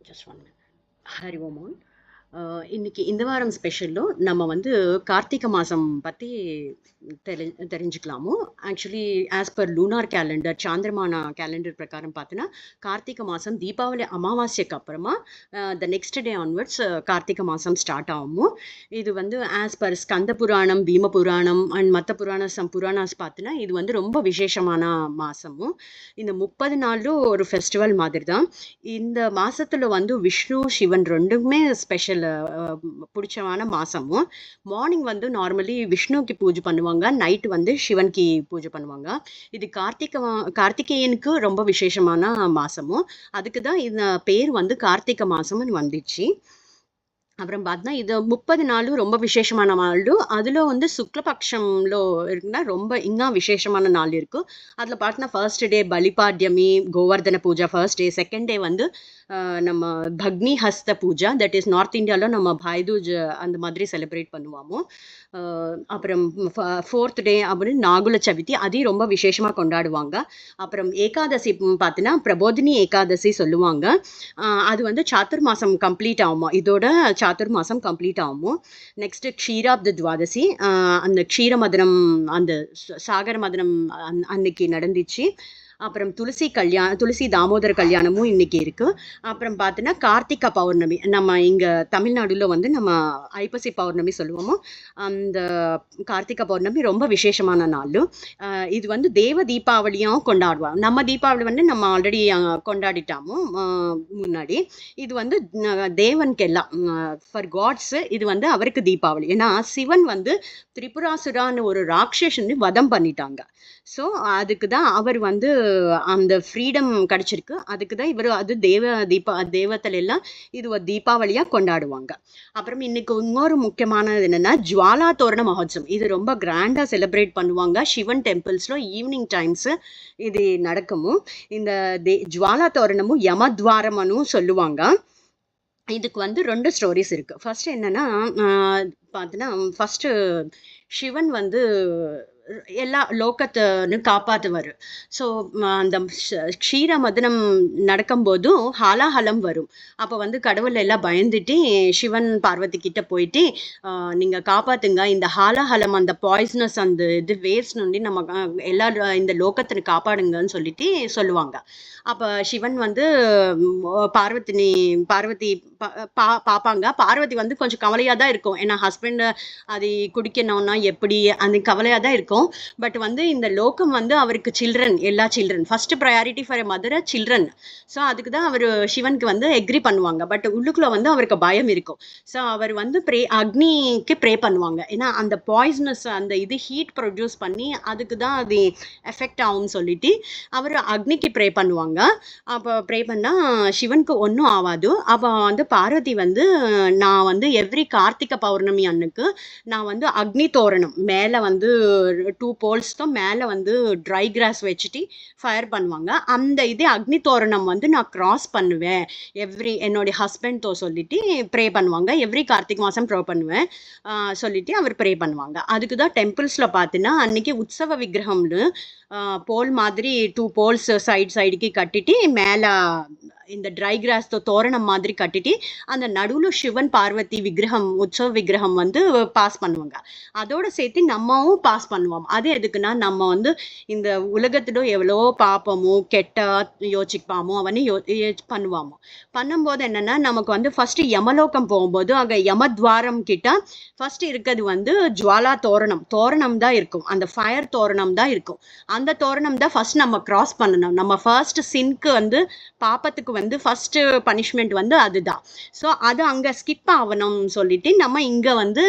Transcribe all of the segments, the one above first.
Just one minute. Hari Om all. இன்னைக்கு இந்த வாரம் ஸ்பெஷலில் நம்ம வந்து கார்த்திகை மாதம் பற்றி தெரிஞ்சுக்கலாமோ. Actually as per lunar calendar, சாந்திரமான கேலண்டர் பிரகாரம் பார்த்தோன்னா கார்த்திகை மாதம் தீபாவளி அமாவாசைக்கு அப்புறமா the next day onwards Karthigai மாதம் ஸ்டார்ட் ஆகும். இது வந்து as per Skanda Puranam, Bhima Puranam and மற்ற புராணாஸ் பார்த்தோன்னா இது வந்து ரொம்ப விசேஷமான மாதமும். இந்த 30 நாளும் ஒரு ஃபெஸ்டிவல் மாதிரி தான். இந்த மாசத்துல வந்து விஷ்ணு சிவன் ரெண்டுமே ஸ்பெஷல் பிடிச்சமான மாசமும். மார்னிங் வந்து நார்மலி விஷ்ணுக்கு பூஜை பண்ணுவாங்க, நைட் வந்து சிவனுக்கு பூஜை பண்ணுவாங்க. இது கார்த்திகேயனுக்கு ரொம்ப விசேஷமான மாசமும். அதுக்கு தான் இந்த பேர் வந்து கார்த்திகை மாசம்னு வந்துச்சு. அப்புறம் பார்த்தா இது 30 நாளும் ரொம்ப விசேஷமான நாளும். அதில் வந்து சுக்லபக்ஷம்ல இருக்குன்னா ரொம்ப இன்னும் விசேஷமான நாள் இருக்குது. அதில் பார்த்தோன்னா first day Balipadyami, Govardhana Puja first day. Second day வந்து நம்ம பக்னி Hasta Puja, that is north இந்தியாவில் நம்ம பாய்தூஜ் அந்த மாதிரி செலிப்ரேட் பண்ணுவோமோ. அப்புறம் ஃபோர்த் டே அப்படின்னு நாகுல சவித்தி, அதையும் ரொம்ப விசேஷமாக கொண்டாடுவாங்க. அப்புறம் ஏகாதசி பார்த்தீங்கன்னா பிரபோதினி ஏகாதசி சொல்லுவாங்க. அது வந்து சாத்துர் மாதம் கம்ப்ளீட் ஆகுமா, இதோட சாத்துர் மாதம் கம்ப்ளீட் ஆகும். நெக்ஸ்ட் க்ஷீராப்த துவாதசி, அந்த க்ஷீரமதனம், அந்த சாகர மதனம் அன்னைக்கு நடந்துச்சு. அப்புறம் துளசி தாமோதர கல்யாணமும் இன்னைக்கு இருக்கு. அப்புறம் பார்த்தோன்னா கார்த்திகை பௌர்ணமி, நம்ம இங்கே தமிழ்நாடுல வந்து நம்ம ஐப்பசி பௌர்ணமி சொல்லுவோமோ, அந்த கார்த்திகை பௌர்ணமி ரொம்ப விசேஷமான நாள். இது வந்து தேவ தீபாவளியும் கொண்டாடுவாங்க. நம்ம தீபாவளி வந்து நம்ம ஆல்ரெடி கொண்டாடிட்டாமோ முன்னாடி. இது வந்து தேவனுக்கு எல்லாம் ஃபார் காட்ஸ், இது வந்து அவருக்கு தீபாவளி. ஏன்னா சிவன் வந்து திரிபுராசுரான்னு ஒரு ராட்சசன்னு வதம் பண்ணிட்டாங்க. ஸோ அதுக்கு தான் அவர் வந்து அந்த ஃப்ரீடம் கிடைச்சிருக்கு. அதுக்கு தான் இவர் அது தேவத்தில் எல்லாம் இது ஒரு தீபாவளியாக கொண்டாடுவாங்க. அப்புறம் இன்னைக்கு இன்னொரு முக்கியமானது என்னன்னா ஜுவாலா தோரண மகோத்சவம். இது ரொம்ப கிராண்டாக செலிப்ரேட் பண்ணுவாங்க சிவன் டெம்பிள்ஸ்ல. ஈவினிங் டைம்ஸ் இது நடக்கும். இந்த ஜுவாலா தோரணமும் யமத்வாரமனும் சொல்லுவாங்க. இதுக்கு வந்து 2 ஸ்டோரிஸ் இருக்கு. ஃபர்ஸ்ட் என்னன்னா பார்த்தீங்கன்னா ஃபர்ஸ்ட் சிவன் வந்து எல்லா லோகத்தைன்னு காப்பாற்றுவார். ஸோ அந்த க்ஷீரமதனம் நடக்கும்போதும் ஹாலாஹலம் வரும். அப்போ வந்து கடவுள் எல்லாம் பயந்துட்டு சிவன் பார்வதி கிட்ட போயிட்டு நீங்கள் காப்பாற்றுங்க, இந்த ஹாலாஹலம் அந்த பாய்சனஸ் அந்த இது வேஸ்ட் நொண்டி நம்ம எல்லா இந்த லோகத்தை காப்பாடுங்கன்னு சொல்லிட்டு சொல்லுவாங்க. அப்போ சிவன் வந்து பார்வதி பார்ப்பாங்க. பார்வதி வந்து கொஞ்சம் கவலையாக தான் இருக்கும். ஏன்னா ஹஸ்பண்ட் அது குடிக்கணும்னா எப்படி அந்த கவலையாக தான் இருக்கும். பட் வந்து இந்த லோகம் வந்து அவருக்கு சில்ட்ரன், எல்லா children first priority for a mother children. So அதுக்கு தான் அவர் சிவனுக்கு வந்து எக்ரி பண்ணுவாங்க. பட் உள்ளுக்குள்ள வந்து அவருக்கு பயம் இருக்கும். ஸோ அவர் வந்து அக்னிக்கு ப்ரே பண்ணுவாங்க. ஏன்னா அந்த பாய்சனஸ் அந்த இது ஹீட் ப்ரொடியூஸ் பண்ணி அதுக்கு தான் அது எஃபெக்ட் ஆகும்னு சொல்லிட்டு அவர் அக்னிக்கு ப்ரே பண்ணுவாங்க. அப்போ ப்ரே பண்ணால் சிவனுக்கு ஒன்றும் ஆகாது. அப்போ வந்து பார்வதி வந்து நான் வந்து எவ்ரி கார்த்திகை பௌர்ணமி அன்னைக்கு நான் வந்து அக்னி தோரணம் மேலே வந்து 2 போல்ஸ்க்கும் மேலே வந்து ட்ரை கிராஸ் வச்சுட்டு ஃபயர் பண்ணுவாங்க. அந்த இதே அக்னி தோரணம் வந்து நான் கிராஸ் பண்ணுவேன் என்னுடைய ஹஸ்பண்ட் சொல்லிட்டு ப்ரே பண்ணுவாங்க. எவ்ரி கார்த்திகை மாதம் ப்ரே பண்ணுவேன் சொல்லிட்டு அவர் ப்ரே பண்ணுவாங்க. அதுக்கு தான் டெம்பிள்ஸில் பார்த்தீங்கன்னா அன்னைக்கு உற்சவ விக்கிரகம்னு போல் மாதிரி 2 போல்ஸ் சைடுக்கு கட்டிட்டு மேலே இந்த ட்ரை கிராஸ் தோரணம் மாதிரி கட்டிட்டு அந்த நடுவில் சிவன் பார்வதி விக்கிரகம், உற்சவ விக்கிரகம் வந்து பாஸ் பண்ணுவாங்க. அதோட சேர்த்து நம்மவும் பாஸ் பண்ணுவோம். அது எதுக்குன்னா நம்ம வந்து இந்த உலகத்துல எவ்வளோ பாப்பமோ கெட்ட யோசிப்பாமோ அவனே பண்ணுவாமோ. பண்ணும்போது என்னன்னா நமக்கு வந்து ஃபர்ஸ்ட் யமலோகம் போகும்போது அங்கே யமத்வாரம் கிட்ட ஃபர்ஸ்ட் இருக்கிறது வந்து ஜுவாலா தோரணம் தான் இருக்கும். அந்த ஃபயர் தோரணம் தான் இருக்கும். அந்த தோரணம் தான் ஃபர்ஸ்ட் நம்ம கிராஸ் பண்ணணும். நம்ம ஃபர்ஸ்ட் சின்க்கு வந்து பாப்பத்துக்கு வந்து ஃபர்ஸ்ட் பனிஷ்மெண்ட் வந்து அதுதான். ஸோ அது அங்கே ஸ்கிப் ஆகணும்னு சொல்லிட்டு நம்ம இங்கே வந்து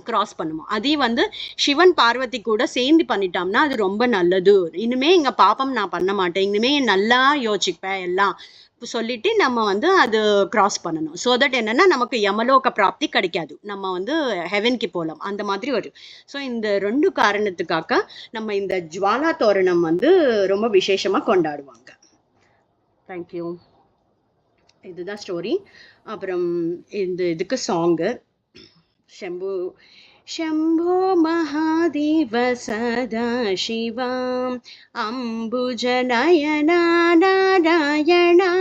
கிராஸ் பண்ணுவோம். அதையும் வந்து சிவன் பார்வதி கூட சேர்ந்து பண்ணிட்டோம்னா அது ரொம்ப நல்லது. இனிமே இங்கே பாப்பம் நான் பண்ண மாட்டேன், இனிமே நல்லா யோசிப்பேன் எல்லாம் சொல்லிட்டு நம்ம வந்து அது கிராஸ் பண்ணணும். ஸோ தட் என்னன்னா நமக்கு யமலோக பிராப்தி கிடைக்காது, நம்ம வந்து ஹெவன்க்கு போகலாம் அந்த மாதிரி வரும். ஸோ இந்த 2 காரணத்துக்காக நம்ம இந்த ஜுவாலா தோரணம் வந்து ரொம்ப விசேஷமாக கொண்டாடுவாங்க. தேங்க்யூ. இதுதான் ஸ்டோரி. அப்புறம் இதுக்கு சாங்கு ஷம்பு शम्भो महादेव सदाशिवाम् अम्बुजनयना नारायणा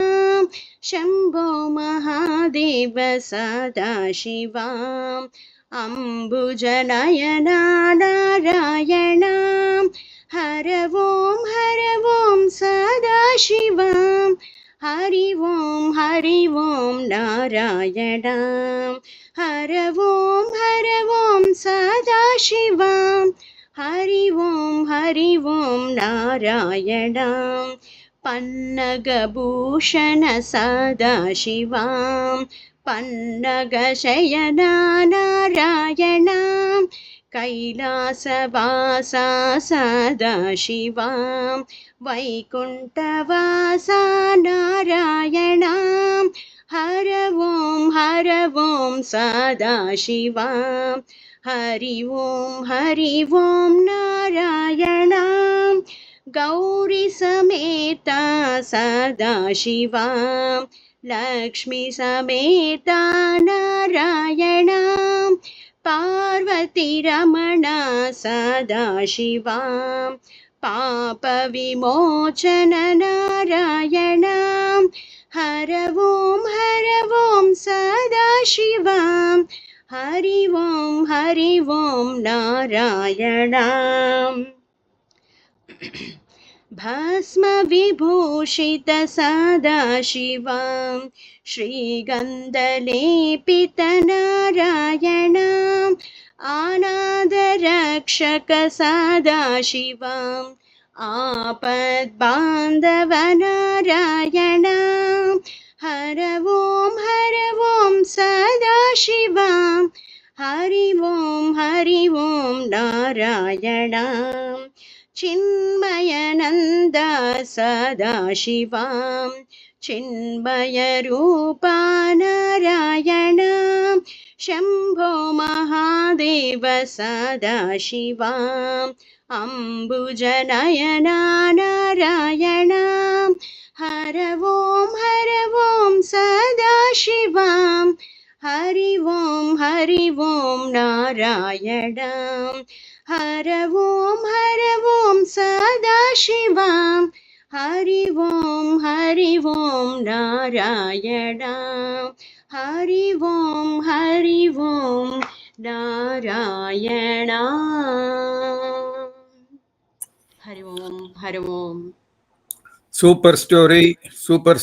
शम्भो महादेव सदाशिवाम् अम्बुजनयना नारायणा हर ॐ सदाशिवाम् हरि ॐ नारायणा हर ॐ सदाशिवाम् हरि ॐ नारायणा पन्नगभूषण सदाशिवाम् पन्नगशयना नारायणा कैलासवासा सदाशिवाम् वैकुण्ठवासा नारायणा हर ॐ सदाशिवाम् हरि ॐ नारायणा गौरी समेता सदाशिवाम् लक्ष्मी समेता नारायणा पार्वती रमणा सदाशिवाम् पापविमोचन नारायणा हर ॐ सदाशिवाम् हरि ॐ नारायणा भस्म विभूषित सदाशिवाम् श्रीगन्धलेपित नारायणा आनादरक्षक सदाशिवाम् आपद्बान्धव नारायणा हर ॐ सदाशिवाम् हरि ॐ नारायणा चिन्मयनन्द सदाशिवाम् चिन्मयरूपा नारायणा शम्भो महादेव सदाशिवाम् अम्बुजनयना नारायणा हर ॐ सदाशिवाम् हरि ॐ नारायणा हर ॐ सदाशिवाम् हरि ॐ नारायणा हरि ॐ नारायणा हरि ॐ Super story, super